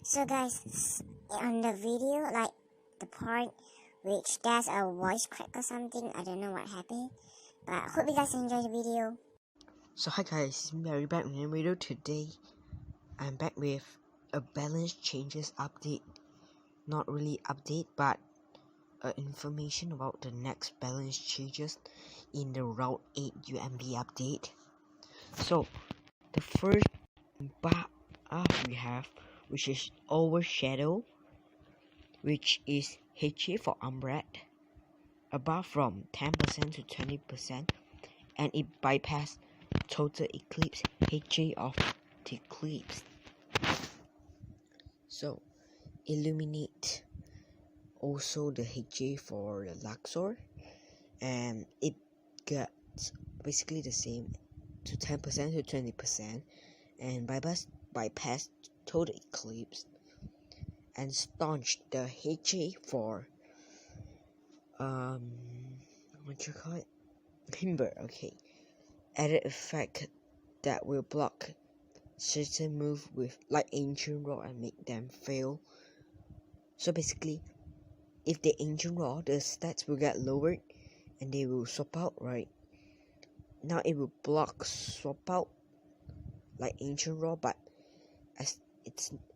So guys, on the video, like the part which there's a voice crack or something, I don't know what happened, but I hope you guys enjoy the video. So hi guys, it's Mary back with a video. Today I'm back with a balance changes update. Not really update, but information about the next balance changes in the Route 8 UMB update. So the first buff we have, which is Overshadow, which is HA for Umbrat, a buff from 10% to 20%, and it bypass Total Eclipse HA of the Eclipse. So Illuminate also the HA for the Luxor, and it gets basically the same to 10% to 20%, and bypass Total Eclipse, and staunch the HA for what you call it, Timber. Okay, added effect that will block certain move with like Ancient Raw and make them fail. So basically, if the Ancient Raw, the stats will get lowered and they will swap out, right? Now it will block swap out like Ancient Raw, but as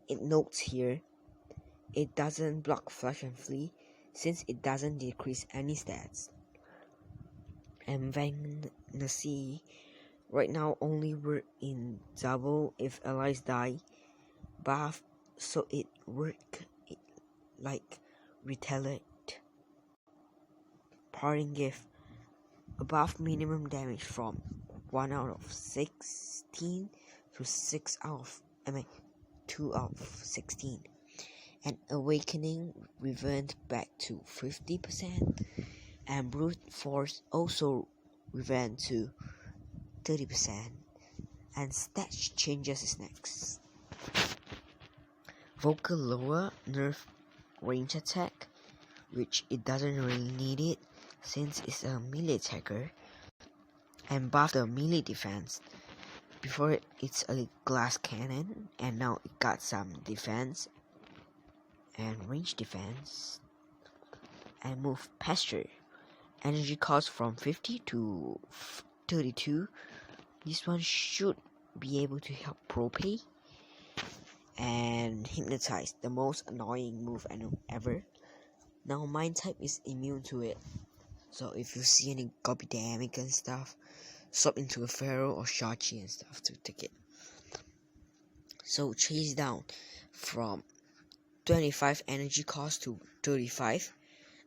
it notes here, it doesn't block Flash and Flee since it doesn't decrease any stats. And Vanity right now only work in double if allies die buff, so it work like retaliate. Parting gift, above minimum damage from 1 out of 16 to 2 out of 16, and awakening revert back to 50%, and brute force also revert to 30%, and stat changes is next. Vocal lower nerf range attack, which it doesn't really need it since it's a melee attacker, and buff the melee defense. Before it's a glass cannon, and now it got some defense and range defense, and move pasture. Energy cost from 50 to 32. This one should be able to help pro play. And hypnotize, the most annoying move I know ever. Now mind type is immune to it, so if you see any copy damage and stuff, swap into a Pharaoh or Shachi and stuff to take it. So chase down from 25 energy cost to 35.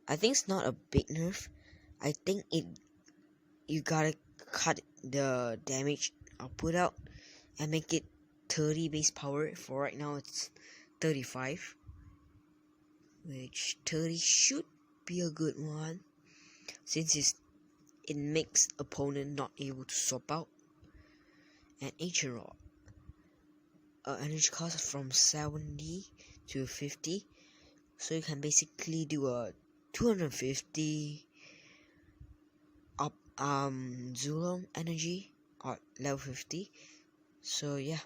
I think it's not a big nerf. I think you gotta cut the damage output out and make it 30 base power. For right now it's 35, which 30 should be a good one since it makes opponent not able to swap out. And Ancient Raw, energy cost from 70 to 50, so you can basically do a 250 up Zulong energy or level 50. So yeah,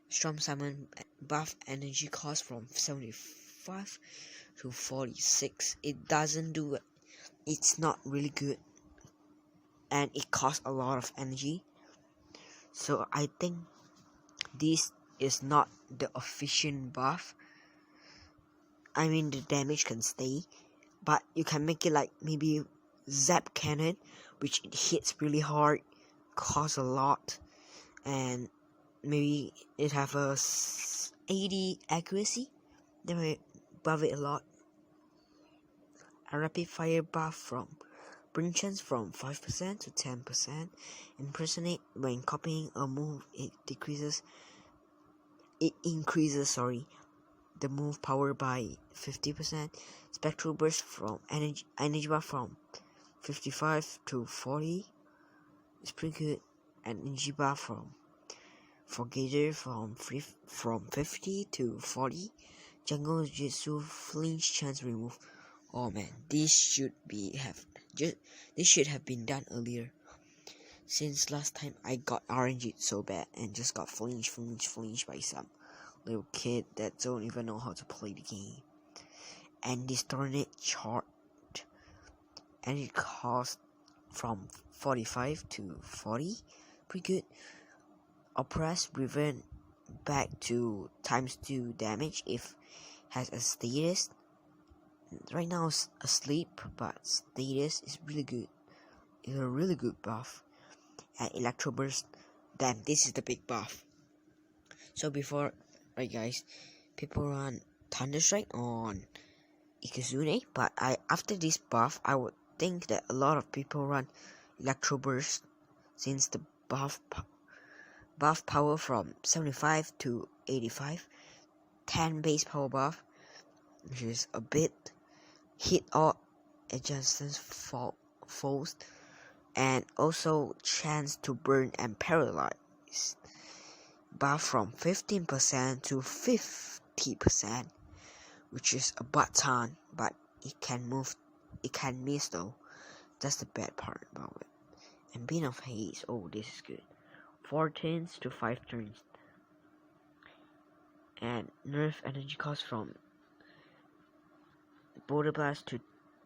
Storm Summon buff energy cost from 75 to 46. It doesn't do it. It's not really good, and it costs a lot of energy. So I think this is not the efficient buff. I mean, the damage can stay, but you can make it like maybe Zap Cannon, which it hits really hard, costs a lot, and maybe it have a 80 accuracy. They might buff it a lot. A rapid fire buff from bring chance from 5% to 10%. Impersonate, when copying a move, it increases the move power by 50%. Spectral burst from energy buff from 55 to 40. It's pretty good. And energy buff from Forgator from 50 to 40. Jungle Jutsu flinch chance remove. Oh man, this should have been done earlier, since last time I got RNG so bad and just got flinch by some little kid that don't even know how to play the game. And this tornado chart, and it costs from 45 to 40, pretty good. Oppress revert back to ×2 damage if has a status. Right now it's asleep, but status is really good. It's a really good buff. And Electro Burst, damn, this is the big buff. So before, right guys, people run Thunderstrike on Ikazune, but after this buff, I would think that a lot of people run Electro Burst, since the buff power from 75 to 85, 10 base power buff, which is a bit hit or adjustments falls, and also chance to burn and paralyze, buff from 15% to 50%, which is a butt ton, but it can miss though. That's the bad part about it. And Beam of Haze, oh, this is good. 4 turns to 5 turns. And nerf energy cost from Boulder Blast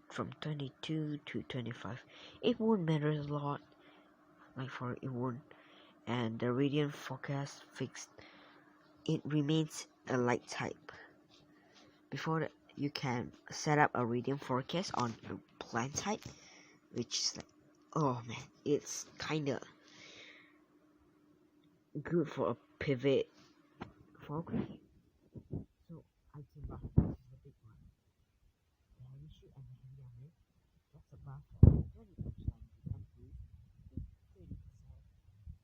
from 22 to 25. It won't matter a lot, like for it won't. And the Radiant Forecast fixed. It remains a light type. Before that, you can set up a Radiant Forecast on a plant type, which is like, oh man, it's kinda good for a pivot focus. So I can buff the big one. The heavy shoot and the heavy armor, that's a buff of 20% and boost is 30%.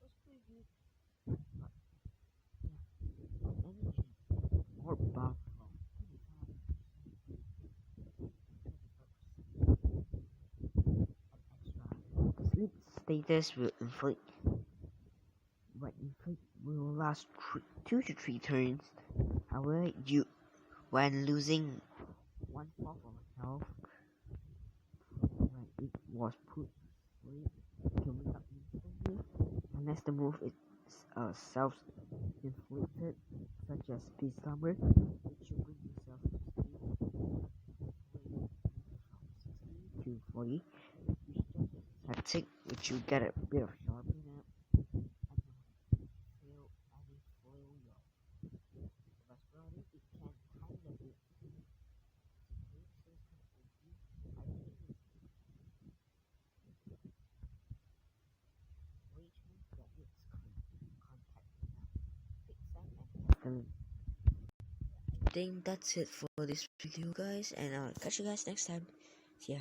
That's pretty good. But yeah, energy or buff from 25% and extra. Sleep status will inflict. But inflict will last 2 to 3 turns. However, when losing 1/4 of health, when it was put sleep, to wake up instantly, unless the move is self-inflicted, such as Speed Slumber, which you bring yourself to sleep from 60 to 40, which is just a tactic which you get a bit of sharpen up. I think that's it for this video, guys, and I'll catch you guys next time. See ya.